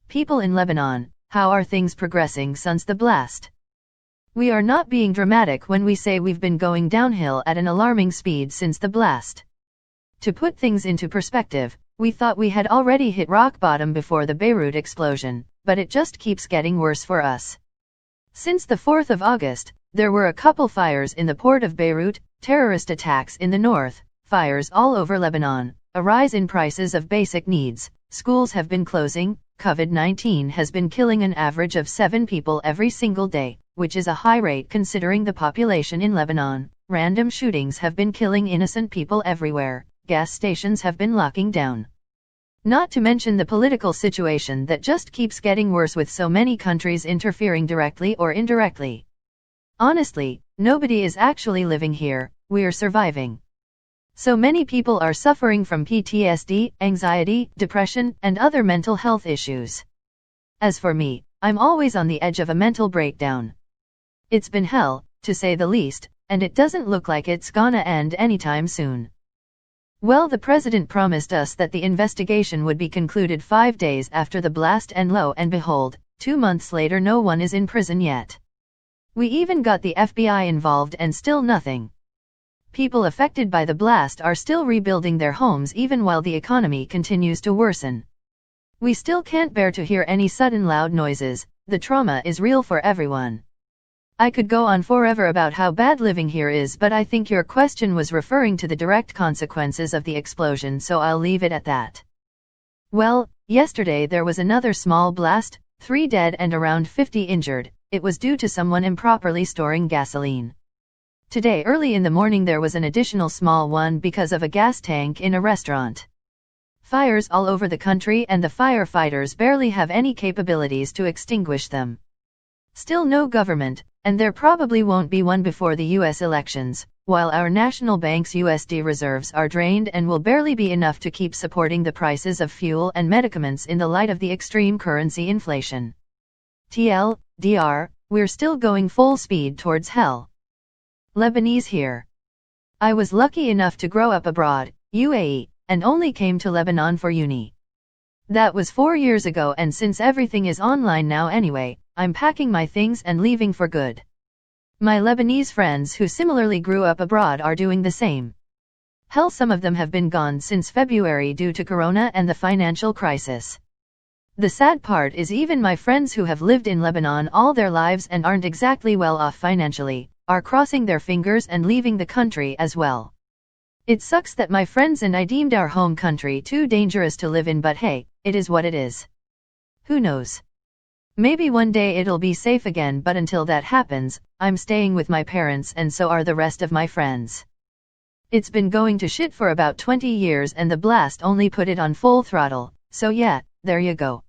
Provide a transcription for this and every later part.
People in Lebanon, how are things progressing since the blast? We are not being dramatic when we say we've been going downhill at an alarming speed since the blast. To put things into perspective, we thought we had already hit rock bottom before the Beirut explosion, but it just keeps getting worse for us. Since the 4th of August, there were a couple fires in the port of Beirut, terrorist attacks in the north, fires all over Lebanon, a rise in prices of basic needs, schools have been closing, COVID-19 has been killing an average of 7 people every single day, which is a high rate considering the population in Lebanon. Random shootings have been killing innocent people everywhere, gas stations have been locking down. Not to mention the political situation that just keeps getting worse with so many countries interfering directly or indirectly. Honestly, nobody is actually living here, we're surviving. So many people are suffering from PTSD, anxiety, depression, and other mental health issues. As for me, I'm always on the edge of a mental breakdown. It's been hell, to say the least, and it doesn't look like it's gonna end anytime soon. Well, the president promised us that the investigation would be concluded 5 days after the blast, and lo and behold, 2 months later no one is in prison yet. We even got the FBI involved and still nothing. People affected by the blast are still rebuilding their homes even while the economy continues to worsen. We still can't bear to hear any sudden loud noises, the trauma is real for everyone. I could go on forever about how bad living here is, but I think your question was referring to the direct consequences of the explosion, so I'll leave it at that. Well, yesterday there was another small blast, 3 dead and around 50 injured. It was due to someone improperly storing gasoline. Today early in the morning there was an additional small one because of a gas tank in a restaurant. Fires all over the country and the firefighters barely have any capabilities to extinguish them. Still no government, and there probably won't be one before the US elections, while our national bank's USD reserves are drained and will barely be enough to keep supporting the prices of fuel and medicaments in the light of the extreme currency inflation. TLDR, we're still going full speed towards hell. Lebanese here. I was lucky enough to grow up abroad, UAE, and only came to Lebanon for uni. That was 4 years ago, and since everything is online now anyway, I'm packing my things and leaving for good. My Lebanese friends who similarly grew up abroad are doing the same. Hell, some of them have been gone since February due to Corona and the financial crisis. The sad part is even my friends who have lived in Lebanon all their lives and aren't exactly well off financially, are crossing their fingers and leaving the country as well. It sucks that my friends and I deemed our home country too dangerous to live in, but hey, it is what it is. Who knows? Maybe one day it'll be safe again, but until that happens, I'm staying with my parents and so are the rest of my friends. It's been going to shit for about 20 years and the blast only put it on full throttle, so yeah, there you go.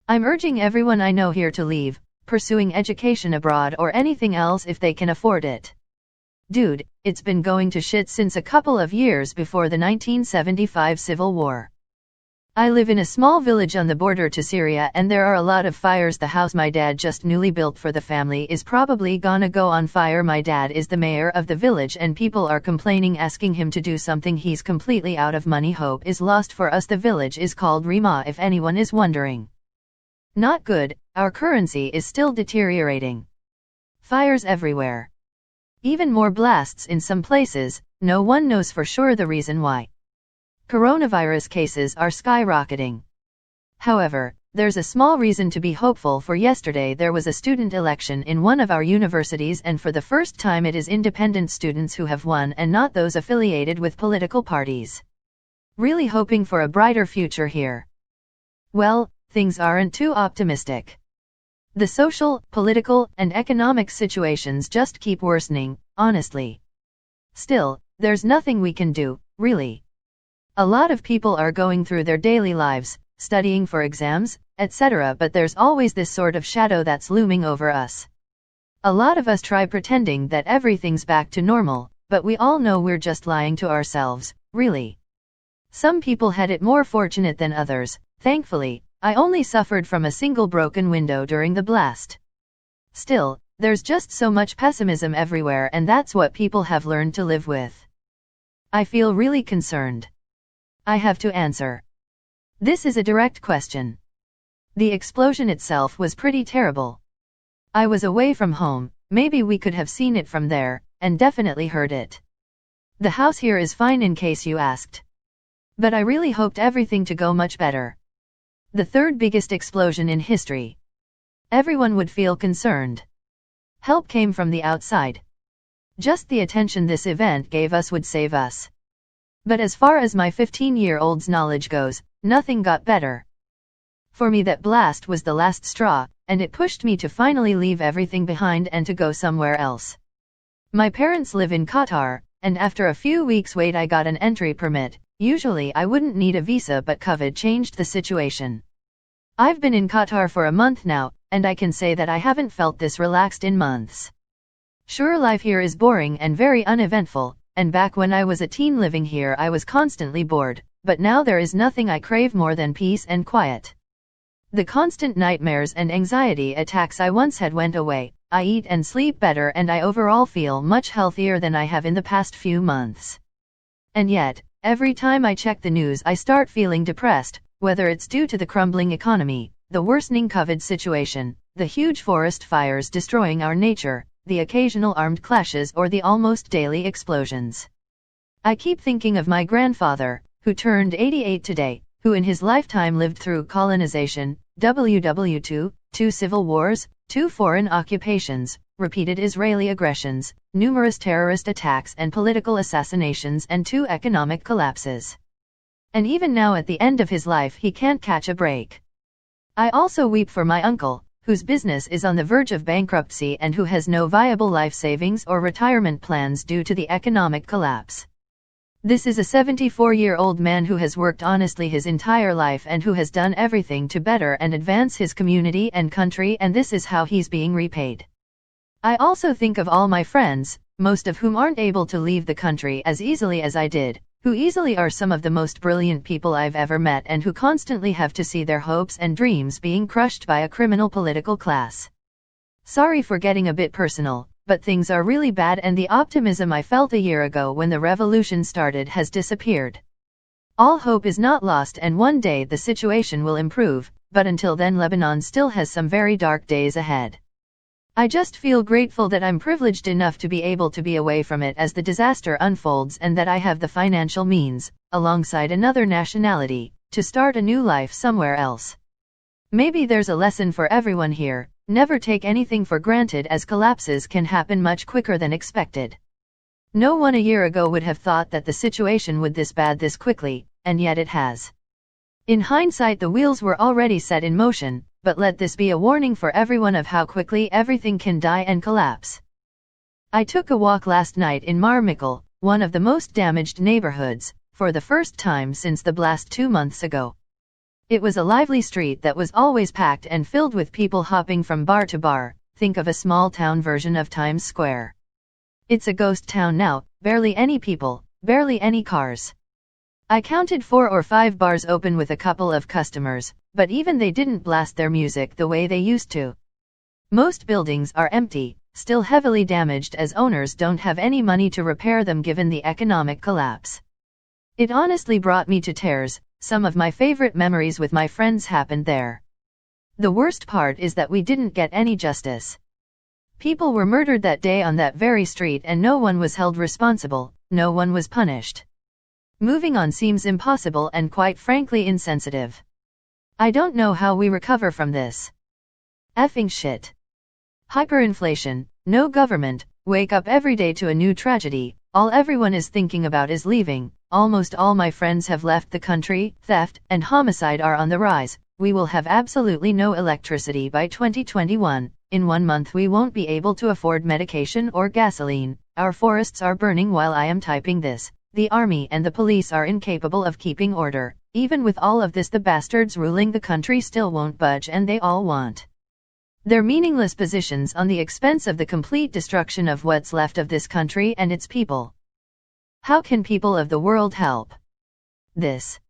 I'm urging everyone I know here to leave, pursuing education abroad or anything else if they can afford it. Dude, it's been going to shit since a couple of years before the 1975 Civil War. I live in a small village on the border to Syria and there are a lot of fires. The house my dad just newly built for the family is probably gonna go on fire. My dad is the mayor of the village and people are complaining, asking him to do something. He's completely out of money. Hope is lost for us. The village is called Rima, if anyone is wondering. Not good, our currency is still deteriorating. Fires everywhere. Even more blasts in some places, no one knows for sure the reason why. Coronavirus cases are skyrocketing. However, there's a small reason to be hopeful. For yesterday there was a student election in one of our universities and for the first time it is independent students who have won and not those affiliated with political parties. Really hoping for a brighter future here. Well, things aren't too optimistic. The social, political, and economic situations just keep worsening, honestly. Still, there's nothing we can do, really. A lot of people are going through their daily lives, studying for exams, etc., but there's always this sort of shadow that's looming over us. A lot of us try pretending that everything's back to normal, but we all know we're just lying to ourselves, really. Some people had it more fortunate than others. Thankfully, I only suffered from a single broken window during the blast. Still, there's just so much pessimism everywhere and that's what people have learned to live with. I feel really concerned. I have to answer. This is a direct question. The explosion itself was pretty terrible. I was away from home, maybe we could have seen it from there, and definitely heard it. The house here is fine in case you asked. But I really hoped everything to go much better. The third biggest explosion in history. Everyone would feel concerned. Help came from the outside. Just the attention this event gave us would save us. But as far as my 15-year-old's knowledge goes, nothing got better. For me that blast was the last straw, and it pushed me to finally leave everything behind and to go somewhere else. My parents live in Qatar, and after a few weeks wait I got an entry permit. Usually I wouldn't need a visa, but COVID changed the situation. I've been in Qatar for a month now, and I can say that I haven't felt this relaxed in months. Sure, life here is boring and very uneventful, and back when I was a teen living here I was constantly bored, but now there is nothing I crave more than peace and quiet. The constant nightmares and anxiety attacks I once had went away. I eat and sleep better and I overall feel much healthier than I have in the past few months. And yet, every time I check the news I start feeling depressed, whether it's due to the crumbling economy, the worsening COVID situation, the huge forest fires destroying our nature, the occasional armed clashes or the almost daily explosions. I keep thinking of my grandfather, who turned 88 today, who in his lifetime lived through colonization, WW2, 2 civil wars, 2 foreign occupations, repeated Israeli aggressions, numerous terrorist attacks and political assassinations and 2 economic collapses. And even now at the end of his life he can't catch a break. I also weep for my uncle, whose business is on the verge of bankruptcy and who has no viable life savings or retirement plans due to the economic collapse. This is a 74-year-old man who has worked honestly his entire life and who has done everything to better and advance his community and country, and this is how he's being repaid. I also think of all my friends, most of whom aren't able to leave the country as easily as I did, who easily are some of the most brilliant people I've ever met and who constantly have to see their hopes and dreams being crushed by a criminal political class. Sorry for getting a bit personal, but things are really bad and the optimism I felt a year ago when the revolution started has disappeared. All hope is not lost and one day the situation will improve, but until then Lebanon still has some very dark days ahead. I just feel grateful that I'm privileged enough to be able to be away from it as the disaster unfolds and that I have the financial means, alongside another nationality, to start a new life somewhere else. Maybe there's a lesson for everyone here. Never take anything for granted as collapses can happen much quicker than expected. No one a year ago would have thought that the situation would this bad this quickly, and yet it has. In hindsight the wheels were already set in motion, but let this be a warning for everyone of how quickly everything can die and collapse. I took a walk last night in Marmikel, one of the most damaged neighborhoods, for the first time since the blast 2 months ago. It was a lively street that was always packed and filled with people hopping from bar to bar. Think of a small town version of Times Square. It's a ghost town now, barely any people, barely any cars. I counted 4 or 5 bars open with a couple of customers, but even they didn't blast their music the way they used to. Most buildings are empty, still heavily damaged as owners don't have any money to repair them given the economic collapse. It honestly brought me to tears. Some of my favorite memories with my friends happened there. The worst part is that we didn't get any justice. People were murdered that day on that very street and no one was held responsible, no one was punished. Moving on seems impossible and quite frankly insensitive. I don't know how we recover from this. Effing shit. Hyperinflation, no government, wake up every day to a new tragedy, all everyone is thinking about is leaving. Almost all my friends have left the country, theft and homicide are on the rise, we will have absolutely no electricity by 2021, in 1 month we won't be able to afford medication or gasoline, our forests are burning while I am typing this, the army and the police are incapable of keeping order, even with all of this the bastards ruling the country still won't budge and they all want their meaningless positions on the expense of the complete destruction of what's left of this country and its people. How can people of the world help this?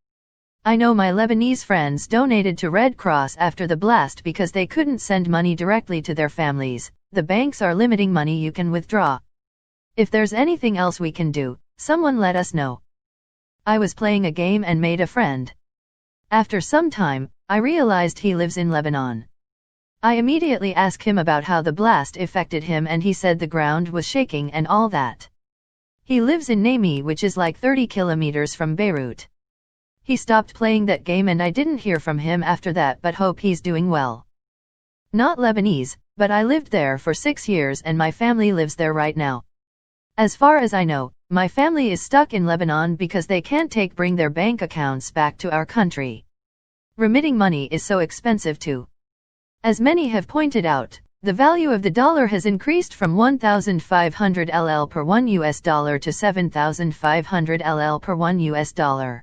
I know my Lebanese friends donated to Red Cross after the blast because they couldn't send money directly to their families. The banks are limiting money you can withdraw. If there's anything else we can do, someone let us know. I was playing a game and made a friend. After some time, I realized he lives in Lebanon. I immediately asked him about how the blast affected him and he said the ground was shaking and all that. He lives in Nami, which is like 30 kilometers from Beirut. He stopped playing that game and I didn't hear from him after that, but hope he's doing well. Not Lebanese, but I lived there for 6 years and my family lives there right now. As far as I know, my family is stuck in Lebanon because they can't bring their bank accounts back to our country. Remitting money is so expensive too. As many have pointed out, the value of the dollar has increased from 1,500 LL per $1 to 7,500 LL per $1.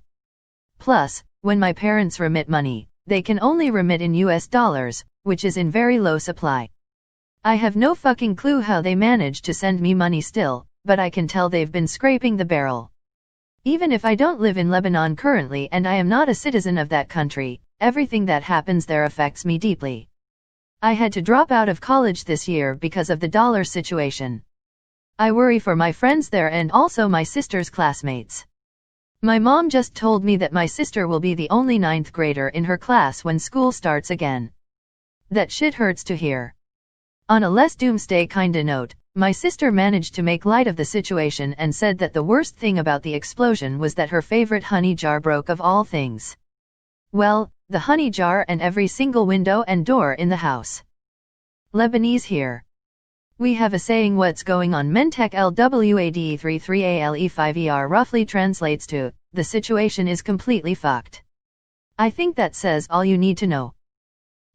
Plus, when my parents remit money, they can only remit in US dollars, which is in very low supply. I have no fucking clue how they manage to send me money still, but I can tell they've been scraping the barrel. Even if I don't live in Lebanon currently and I am not a citizen of that country, everything that happens there affects me deeply. I had to drop out of college this year because of the dollar situation. I worry for my friends there and also my sister's classmates. My mom just told me that my sister will be the only 9th grader in her class when school starts again. That shit hurts to hear. On a less doomsday kinda note, my sister managed to make light of the situation and said that the worst thing about the explosion was that her favorite honey jar broke of all things. Well, the honey jar and every single window and door in the house. Lebanese here. We have a saying, what's going on Mentek LWAD 33ALE5ER roughly translates to, the situation is completely fucked. I think that says all you need to know.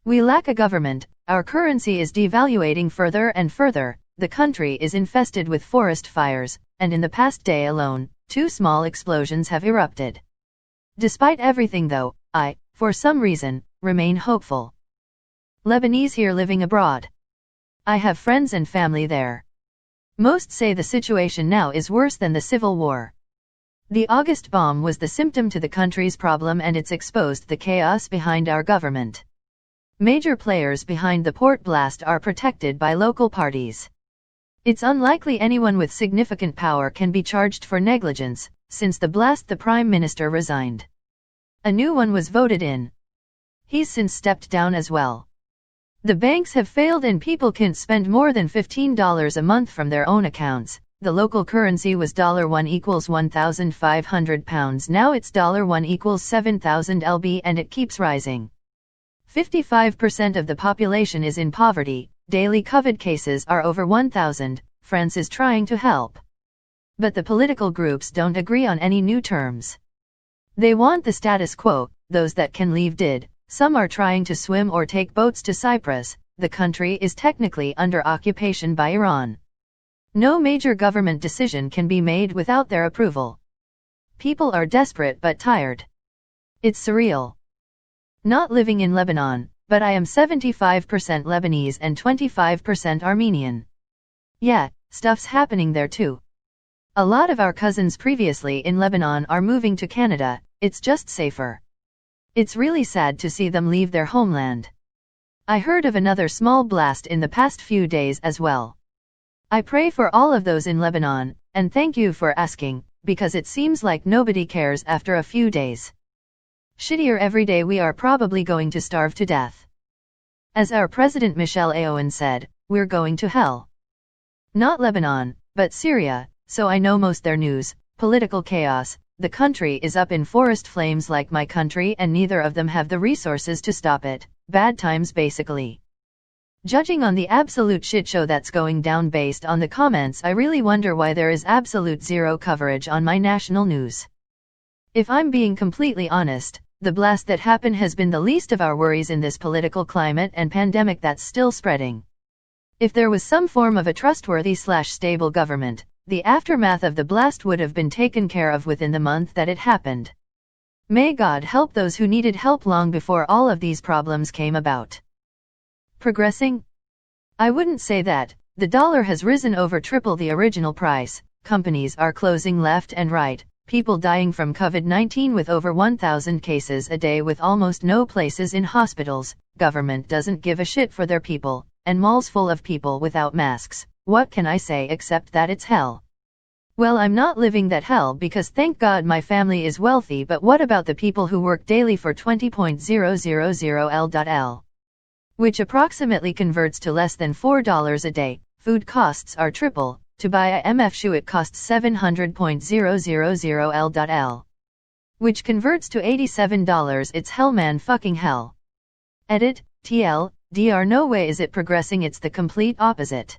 We lack a government, our currency is devaluating further and further, the country is infested with forest fires, and in the past day alone, 2 small explosions have erupted. Despite everything though, I, for some reason, remain hopeful. Lebanese here living abroad. I have friends and family there. Most say the situation now is worse than the Civil War. The August bomb was the symptom to the country's problem and it's exposed the chaos behind our government. Major players behind the port blast are protected by local parties. It's unlikely anyone with significant power can be charged for negligence. Since the blast, the Prime Minister resigned. A new one was voted in. He's since stepped down as well. The banks have failed and people can't spend more than $15 a month from their own accounts. The local currency was $1 equals 1,500 pounds. Now it's $1 equals 7,000 LB and it keeps rising. 55% of the population is in poverty. Daily COVID cases are over 1,000. France is trying to help. But the political groups don't agree on any new terms. They want the status quo. Those that can leave did. Some are trying to swim or take boats to Cyprus. The country is technically under occupation by Iran. No major government decision can be made without their approval. People are desperate but tired. It's surreal. Not living in Lebanon, but I am 75% Lebanese and 25% Armenian. Yeah, stuff's happening there too. A lot of our cousins previously in Lebanon are moving to Canada. It's just safer. It's really sad to see them leave their homeland. I heard of another small blast in the past few days as well. I pray for all of those in Lebanon, and thank you for asking, because it seems like nobody cares after a few days. Shittier every day, we are probably going to starve to death. As our President Michel Aoun said, we're going to hell. Not Lebanon, but Syria, so I know most their news, political chaos. The country is up in forest flames like my country and neither of them have the resources to stop it. Bad times basically. Judging on the absolute shitshow that's going down based on the comments, I really wonder why there is absolute zero coverage on my national news. If I'm being completely honest, the blast that happened has been the least of our worries in this political climate and pandemic that's still spreading. If there was some form of a trustworthy/stable government, the aftermath of the blast would have been taken care of within the month that it happened. May God help those who needed help long before all of these problems came about. Progressing? I wouldn't say that. The dollar has risen over triple the original price, companies are closing left and right, people dying from COVID-19 with over 1,000 cases a day with almost no places in hospitals, government doesn't give a shit for their people, and malls full of people without masks. What can I say except that it's hell? Well, I'm not living that hell because thank God my family is wealthy, but what about the people who work daily for 20.000L.L? Which approximately converts to less than $4 a day. Food costs are triple. To buy a MF shoe it costs 700.000L.L. Which converts to $87. It's hell, man, fucking hell. Edit, TLDR. No way is it progressing, it's the complete opposite.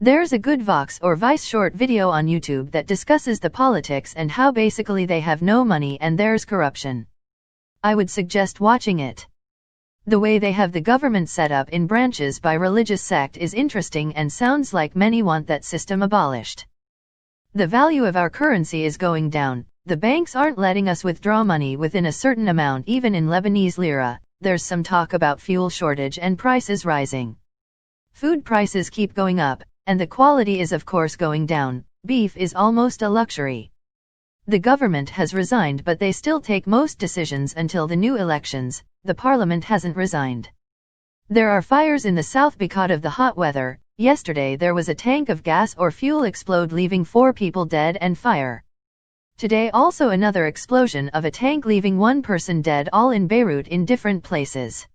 There's a good Vox or Vice short video on YouTube that discusses the politics and how basically they have no money and there's corruption. I would suggest watching it. The way they have the government set up in branches by religious sect is interesting and sounds like many want that system abolished. The value of our currency is going down. The banks aren't letting us withdraw money within a certain amount even in Lebanese lira. There's some talk about fuel shortage and prices rising. Food prices keep going up, and the quality is of course going down. Beef is almost a luxury. The government has resigned, but they still take most decisions until the new elections. The parliament hasn't resigned. There are fires in the south because of the hot weather. Yesterday there was a tank of gas or fuel explode, leaving 4 people dead and fire. Today also another explosion of a tank, leaving 1 person dead, all in Beirut in different places.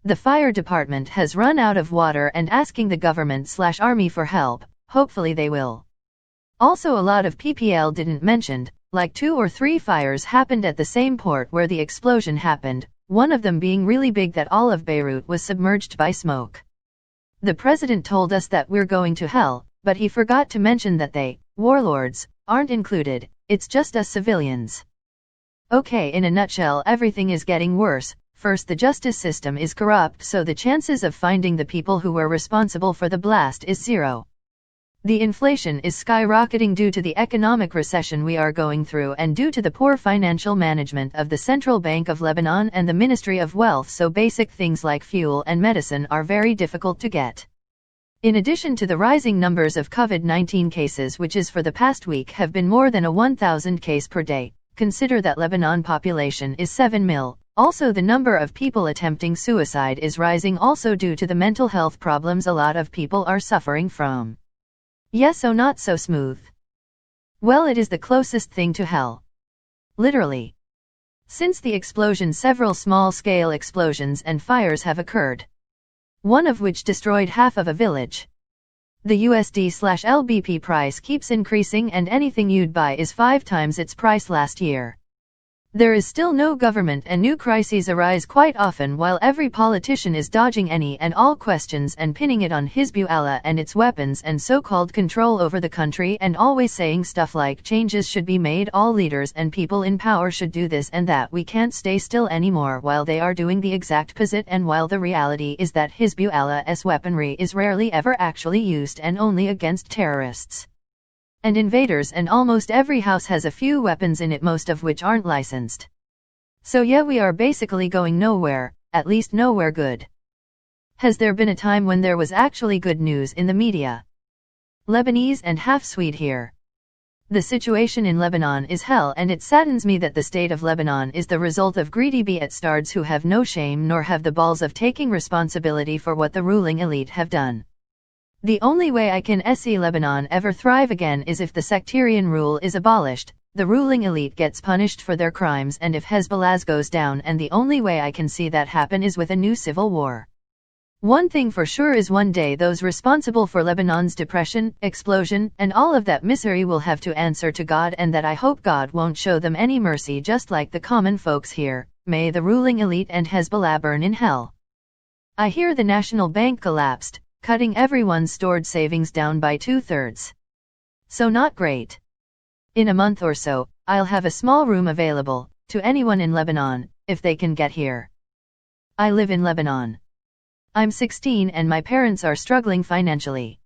The fire department has run out of water and asking the government/army for help. Hopefully they will. Also a lot of PPL didn't mentioned, like 2 or 3 fires happened at the same port where the explosion happened, one of them being really big that all of Beirut was submerged by smoke. The president told us that we're going to hell, but he forgot to mention that they, warlords, aren't included, it's just us civilians. Okay, in a nutshell, everything is getting worse. First, the justice system is corrupt, so the chances of finding the people who were responsible for the blast is 0. The inflation is skyrocketing due to the economic recession we are going through and due to the poor financial management of the Central Bank of Lebanon and the Ministry of Wealth, so basic things like fuel and medicine are very difficult to get. In addition to the rising numbers of COVID-19 cases, which is for the past week have been more than a 1,000 case per day, consider that Lebanon population is 7 million. Also the number of people attempting suicide is rising, also due to the mental health problems a lot of people are suffering from. Yes, so not so smooth. Well, it is the closest thing to hell. Literally. Since the explosion, several small-scale explosions and fires have occurred. One of which destroyed half of a village. The USD/LBP price keeps increasing and anything you'd buy is 5 times its price last year. There is still no government and new crises arise quite often while every politician is dodging any and all questions and pinning it on Hezbollah and its weapons and so-called control over the country, and always saying stuff like changes should be made, all leaders and people in power should do this and that, we can't stay still anymore, while they are doing the exact opposite, and while the reality is that Hezbollah's weaponry is rarely ever actually used and only against terrorists and invaders, and almost every house has a few weapons in it, most of which aren't licensed. So yeah, we are basically going nowhere, at least nowhere good. Has there been a time when there was actually good news in the media? Lebanese and half Swede here. The situation in Lebanon is hell, and it saddens me that the state of Lebanon is the result of greedy bastards who have no shame nor have the balls of taking responsibility for what the ruling elite have done. The only way I can see Lebanon ever thrive again is if the sectarian rule is abolished, the ruling elite gets punished for their crimes, and if Hezbollah goes down, and the only way I can see that happen is with a new civil war. One thing for sure is one day those responsible for Lebanon's depression, explosion, and all of that misery will have to answer to God, and that I hope God won't show them any mercy, just like the common folks here. May the ruling elite and Hezbollah burn in hell. I hear the National Bank collapsed, cutting everyone's stored savings down by 2/3. So not great. In a month or so, I'll have a small room available to anyone in Lebanon, if they can get here. I live in Lebanon. I'm 16 and my parents are struggling financially.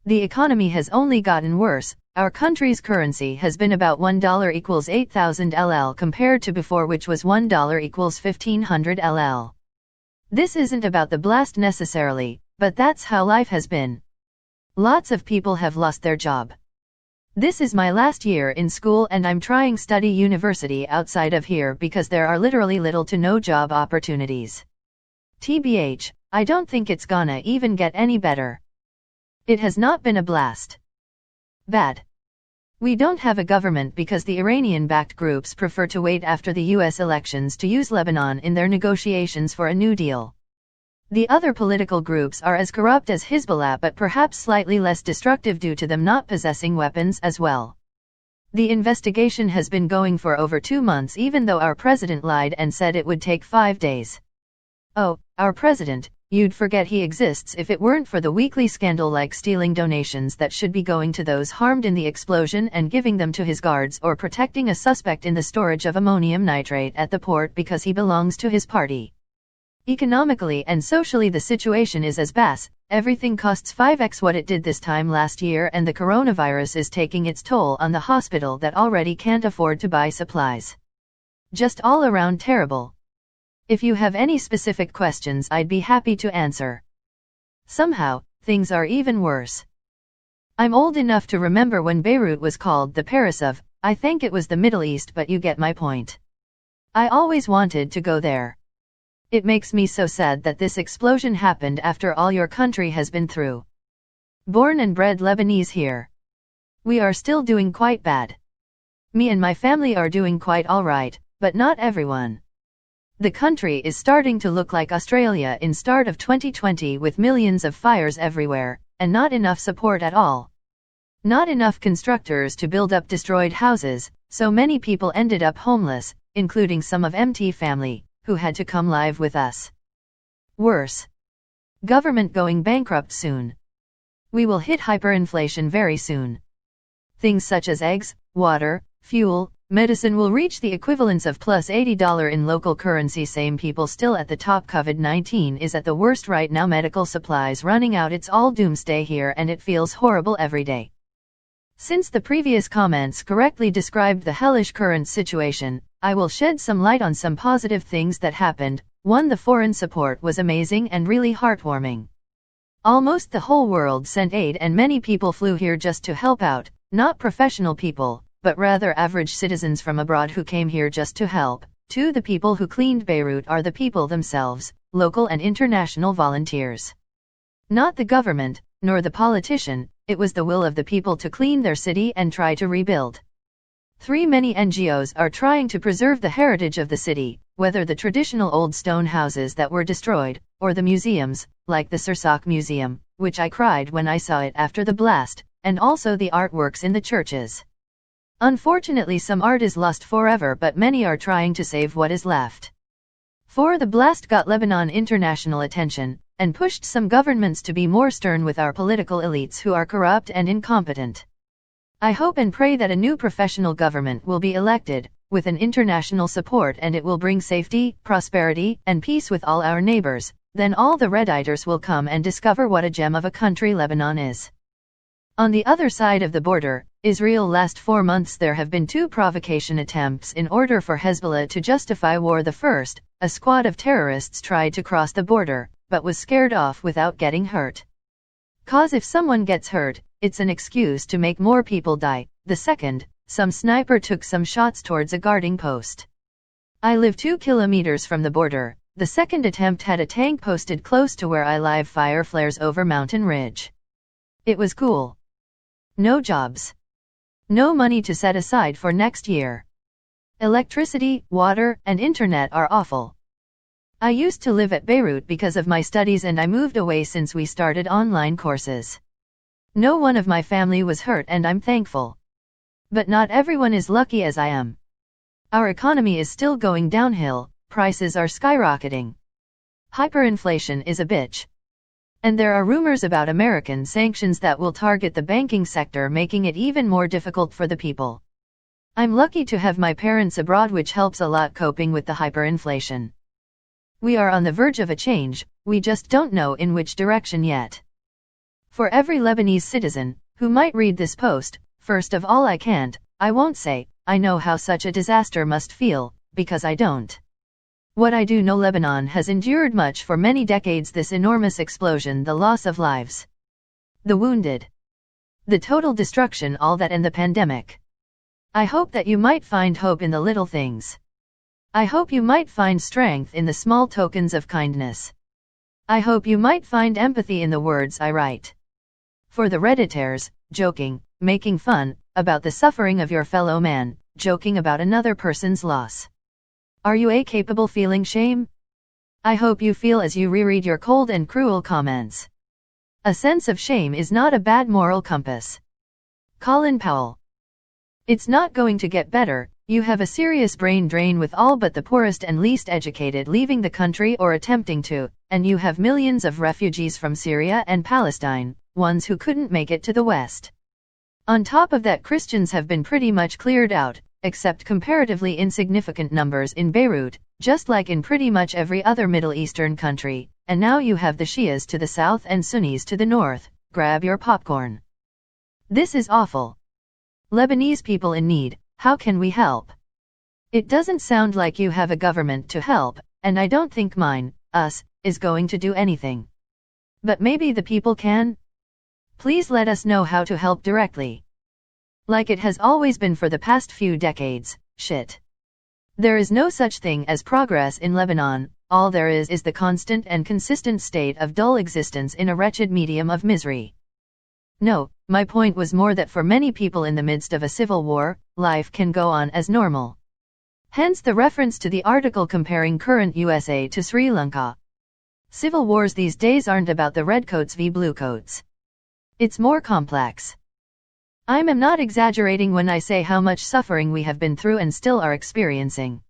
The economy has only gotten worse. Our country's currency has been about $1 equals 8,000 LL compared to before, which was $1 equals 1,500 LL. This isn't about the blast necessarily, but that's how life has been. Lots of people have lost their job. This is my last year in school and I'm trying study university outside of here because there are literally little to no job opportunities. TBH, I don't think it's gonna even get any better. It has not been a blast. Bad. We don't have a government because the Iranian-backed groups prefer to wait after the US elections to use Lebanon in their negotiations for a new deal. The other political groups are as corrupt as Hezbollah but perhaps slightly less destructive due to them not possessing weapons as well. The investigation has been going for over 2 months even though our president lied and said it would take 5 days. Oh, our president, you'd forget he exists if it weren't for the weekly scandal like stealing donations that should be going to those harmed in the explosion and giving them to his guards or protecting a suspect in the storage of ammonium nitrate at the port because he belongs to his party. Economically and socially the situation is as bad. Everything costs 5x what it did this time last year and the coronavirus is taking its toll on the hospital that already can't afford to buy supplies. Just all around terrible. If you have any specific questions I'd be happy to answer. Somehow, things are even worse. I'm old enough to remember when Beirut was called the Paris of, I think it was the Middle East but you get my point. I always wanted to go there. It makes me so sad that this explosion happened after all your country has been through. Born and bred Lebanese here. We are still doing quite bad. Me and my family are doing quite alright, but not everyone. The country is starting to look like Australia in start of 2020 with millions of fires everywhere, and not enough support at all. Not enough constructors to build up destroyed houses, so many people ended up homeless, including some of MT family, who had to come live with us. Worse. Government going bankrupt soon. We will hit hyperinflation very soon. Things such as eggs, water, fuel, medicine will reach the equivalence of plus $80 in local currency. Same people still at the top. COVID-19 is at the worst right now. Medical supplies running out. It's all doomsday here and it feels horrible every day. Since the previous comments correctly described the hellish current situation, I will shed some light on some positive things that happened. 1. The foreign support was amazing and really heartwarming. Almost the whole world sent aid and many people flew here just to help out, not professional people, but rather average citizens from abroad who came here just to help. 2. The people who cleaned Beirut are the people themselves, local and international volunteers. Not the government, nor the politician, it was the will of the people to clean their city and try to rebuild. 3. Many NGOs are trying to preserve the heritage of the city, whether the traditional old stone houses that were destroyed, or the museums, like the Sursak Museum, which I cried when I saw it after the blast, and also the artworks in the churches. Unfortunately some art is lost forever but many are trying to save what is left. 4. The blast got Lebanon international attention, and pushed some governments to be more stern with our political elites who are corrupt and incompetent. I hope and pray that a new professional government will be elected, with an international support and it will bring safety, prosperity, and peace with all our neighbors. Then all the Redditors will come and discover what a gem of a country Lebanon is. On the other side of the border, Israel. Last 4 months there have been 2 provocation attempts in order for Hezbollah to justify war. The first, a squad of terrorists tried to cross the border, but was scared off without getting hurt. 'Cause if someone gets hurt, it's an excuse to make more people die. The second, some sniper took some shots towards a guarding post. I live 2 kilometers from the border. The second attempt had a tank posted close to where I live. Fire flares over mountain ridge. It was cool. No jobs. No money to set aside for next year. Electricity, water, and internet are awful. I used to live at Beirut because of my studies and I moved away since we started online courses. No one of my family was hurt and I'm thankful. But not everyone is lucky as I am. Our economy is still going downhill, prices are skyrocketing. Hyperinflation is a bitch. And there are rumors about American sanctions that will target the banking sector, making it even more difficult for the people. I'm lucky to have my parents abroad, which helps a lot coping with the hyperinflation. We are on the verge of a change, we just don't know in which direction yet. For every Lebanese citizen who might read this post, first of all I won't say, I know how such a disaster must feel, because I don't. What I do know, Lebanon has endured much for many decades. This enormous explosion, the loss of lives, the wounded, the total destruction, all that, and the pandemic. I hope that you might find hope in the little things. I hope you might find strength in the small tokens of kindness. I hope you might find empathy in the words I write. For the Redditors, joking, making fun, about the suffering of your fellow man, joking about another person's loss. Are you capable feeling shame? I hope you feel as you reread your cold and cruel comments. A sense of shame is not a bad moral compass. Colin Powell. It's not going to get better. You have a serious brain drain with all but the poorest and least educated leaving the country or attempting to, and you have millions of refugees from Syria and Palestine, ones who couldn't make it to the West. On top of that, Christians have been pretty much cleared out, except comparatively insignificant numbers in Beirut, just like in pretty much every other Middle Eastern country, and now you have the Shias to the south and Sunnis to the north. Grab your popcorn. This is awful. Lebanese people in need, how can we help? It doesn't sound like you have a government to help, and I don't think us, is going to do anything. But maybe the people can? Please let us know how to help directly. Like it has always been for the past few decades, shit. There is no such thing as progress in Lebanon, all there is the constant and consistent state of dull existence in a wretched medium of misery. No, my point was more that for many people in the midst of a civil war, life can go on as normal. Hence the reference to the article comparing current USA to Sri Lanka. Civil wars these days aren't about the redcoats v bluecoats. It's more complex. I am not exaggerating when I say how much suffering we have been through and still are experiencing.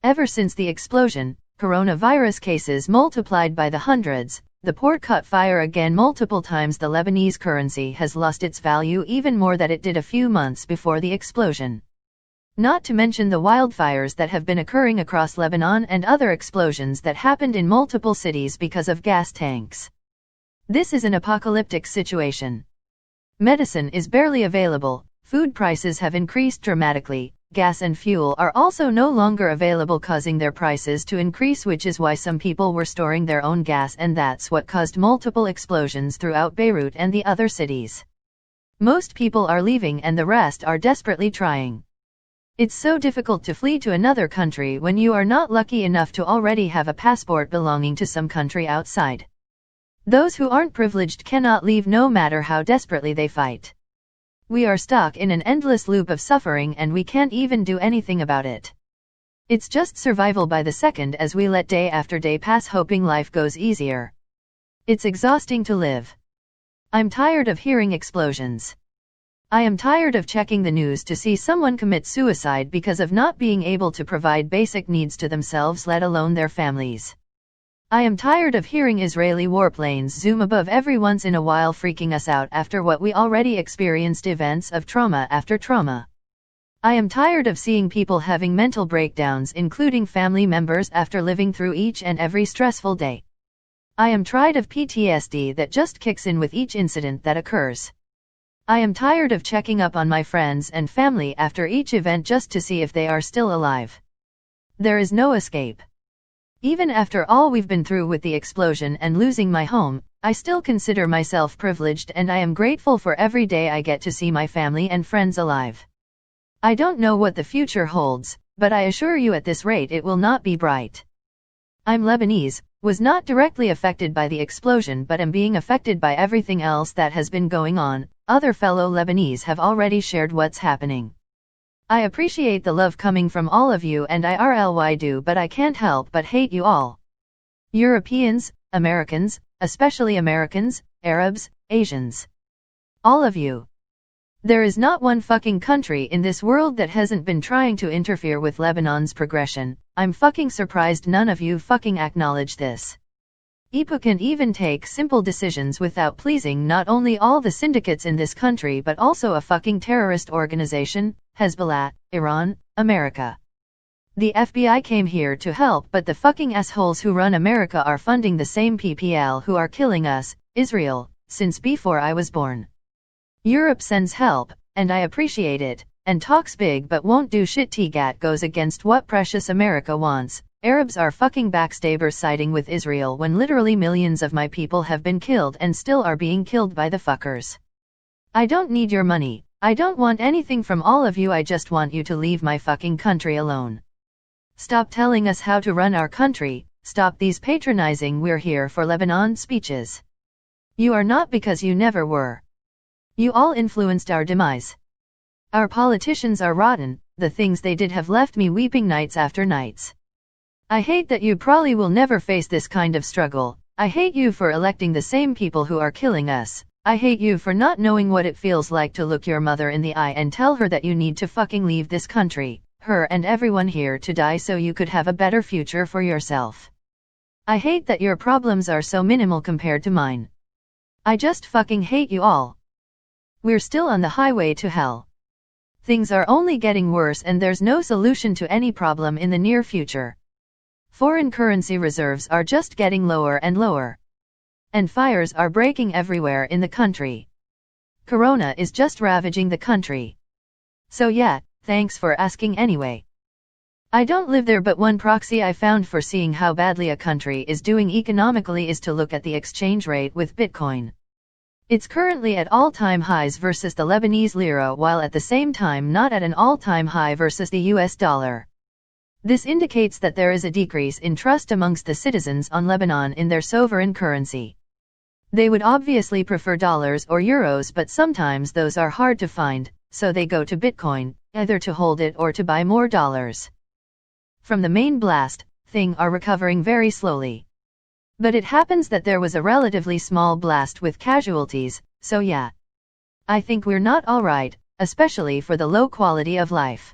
Ever since the explosion, coronavirus cases multiplied by the hundreds, the port caught fire again multiple times, the Lebanese currency has lost its value even more than it did a few months before the explosion. Not to mention the wildfires that have been occurring across Lebanon and other explosions that happened in multiple cities because of gas tanks. This is an apocalyptic situation. Medicine is barely available, food prices have increased dramatically, gas and fuel are also no longer available, causing their prices to increase, which is why some people were storing their own gas, and that's what caused multiple explosions throughout Beirut and the other cities. Most people are leaving and the rest are desperately trying. It's so difficult to flee to another country when you are not lucky enough to already have a passport belonging to some country outside. Those who aren't privileged cannot leave no matter how desperately they fight. We are stuck in an endless loop of suffering and we can't even do anything about it. It's just survival by the second as we let day after day pass hoping life goes easier. It's exhausting to live. I'm tired of hearing explosions. I am tired of checking the news to see someone commit suicide because of not being able to provide basic needs to themselves, let alone their families. I am tired of hearing Israeli warplanes zoom above every once in a while, freaking us out after what we already experienced, events of trauma after trauma. I am tired of seeing people having mental breakdowns, including family members, after living through each and every stressful day. I am tired of PTSD that just kicks in with each incident that occurs. I am tired of checking up on my friends and family after each event just to see if they are still alive. There is no escape. Even after all we've been through with the explosion and losing my home, I still consider myself privileged, and I am grateful for every day I get to see my family and friends alive. I don't know what the future holds, but I assure you at this rate it will not be bright. I'm Lebanese, was not directly affected by the explosion but am being affected by everything else that has been going on. Other fellow Lebanese have already shared what's happening. I appreciate the love coming from all of you, and I really do, but I can't help but hate you all. Europeans, Americans, especially Americans, Arabs, Asians. All of you. There is not one fucking country in this world that hasn't been trying to interfere with Lebanon's progression. I'm fucking surprised none of you fucking acknowledge this. EPA can even take simple decisions without pleasing not only all the syndicates in this country but also a fucking terrorist organization, Hezbollah, Iran, America. The FBI came here to help, but the fucking assholes who run America are funding the same PPL who are killing us, Israel, since before I was born. Europe sends help, and I appreciate it, and talks big but won't do shit. TGAT goes against what precious America wants. Arabs are fucking backstabbers siding with Israel when literally millions of my people have been killed and still are being killed by the fuckers. I don't need your money. I don't want anything from all of you. I just want you to leave my fucking country alone. Stop telling us how to run our country. Stop these patronizing "we're here for Lebanon" speeches. You are not, because you never were. You all influenced our demise. Our politicians are rotten, the things they did have left me weeping nights after nights. I hate that you probably will never face this kind of struggle. I hate you for electing the same people who are killing us. I hate you for not knowing what it feels like to look your mother in the eye and tell her that you need to fucking leave this country, her and everyone here, to die so you could have a better future for yourself. I hate that your problems are so minimal compared to mine. I just fucking hate you all. We're still on the highway to hell. Things are only getting worse and there's no solution to any problem in the near future. Foreign currency reserves are just getting lower and lower. And fires are breaking everywhere in the country. Corona is just ravaging the country. So yeah, thanks for asking anyway. I don't live there, but one proxy I found for seeing how badly a country is doing economically is to look at the exchange rate with Bitcoin. It's currently at all-time highs versus the Lebanese lira, while at the same time not at an all-time high versus the US dollar. This indicates that there is a decrease in trust amongst the citizens on Lebanon in their sovereign currency. They would obviously prefer dollars or euros, but sometimes those are hard to find, so they go to Bitcoin, either to hold it or to buy more dollars. From the main blast, things are recovering very slowly. But it happens that there was a relatively small blast with casualties, so yeah. I think we're not alright, especially for the low quality of life.